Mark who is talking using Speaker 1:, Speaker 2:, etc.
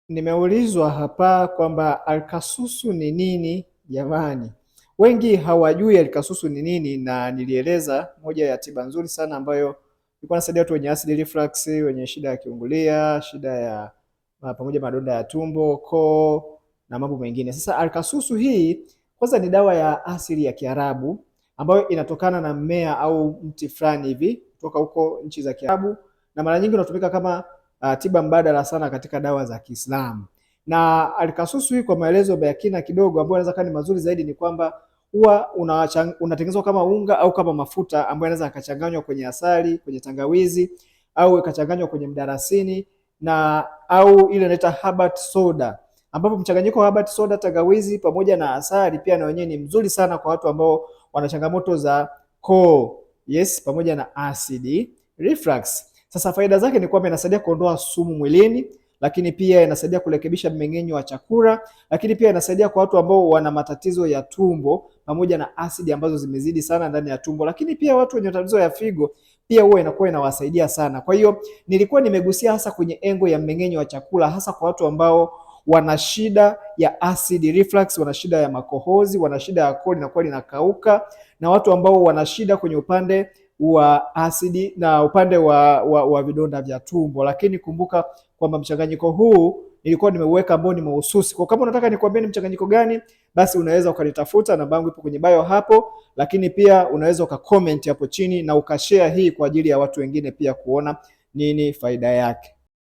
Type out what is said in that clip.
Speaker 1: Nimeulizwa hapa kwamba alkasusu ni nini jamani? Wengi hawajui alkasusu ni nini, na nilieleza moja ya tiba nzuri sana ambayo ilikuwa inasaidia watu wenye acid reflux, wenye shida ya kiungulia, shida ya pamoja madonda ya tumbo, koo na mambo mengine. Sasa alkasusu hii kwanza ni dawa ya asili ya Kiarabu ambayo inatokana na mmea au mti fulani hivi kutoka huko nchi za Kiarabu, na mara nyingi unatumika kama tiba mbadala sana katika dawa za Kiislamu. Na alkasusu hii kwa maelezo ya kina kidogo ambayo yanaweza kuwa ni mazuri zaidi ni kwamba huwa unatengenezwa kama unga au kama mafuta ambayo yanaweza yakachanganywa kwenye asali, kwenye tangawizi au ikachanganywa kwenye mdarasini na au ile inaitwa herbal soda, ambapo mchanganyiko wa herbal soda, tangawizi pamoja na asali pia na wenyewe ni mzuri sana kwa watu ambao wana changamoto za koo, yes, pamoja na acid reflux. Sasa faida zake ni kwamba inasaidia kuondoa sumu mwilini, lakini pia inasaidia kurekebisha mmeng'enyo wa chakula, lakini pia inasaidia kwa watu ambao wana matatizo ya tumbo pamoja na asidi ambazo zimezidi sana ndani ya tumbo, lakini pia watu wenye matatizo ya figo pia huwa inakuwa inawasaidia sana. Kwa hiyo nilikuwa nimegusia hasa kwenye engo ya mmeng'enyo wa chakula, hasa kwa watu ambao wana shida ya acid reflux, wana shida ya makohozi, wana shida ya koo linakuwa linakauka, na watu ambao wana shida kwenye upande wa asidi na upande wa vidonda vya tumbo. Lakini kumbuka kwamba mchanganyiko huu nilikuwa nimeuweka ambao ni mahususi. Kwa kama unataka nikwambie ni mchanganyiko gani, basi unaweza ukanitafuta, namba yangu ipo kwenye bio hapo, lakini pia unaweza ukacomment hapo chini na ukashare hii kwa ajili ya watu wengine pia kuona nini faida yake.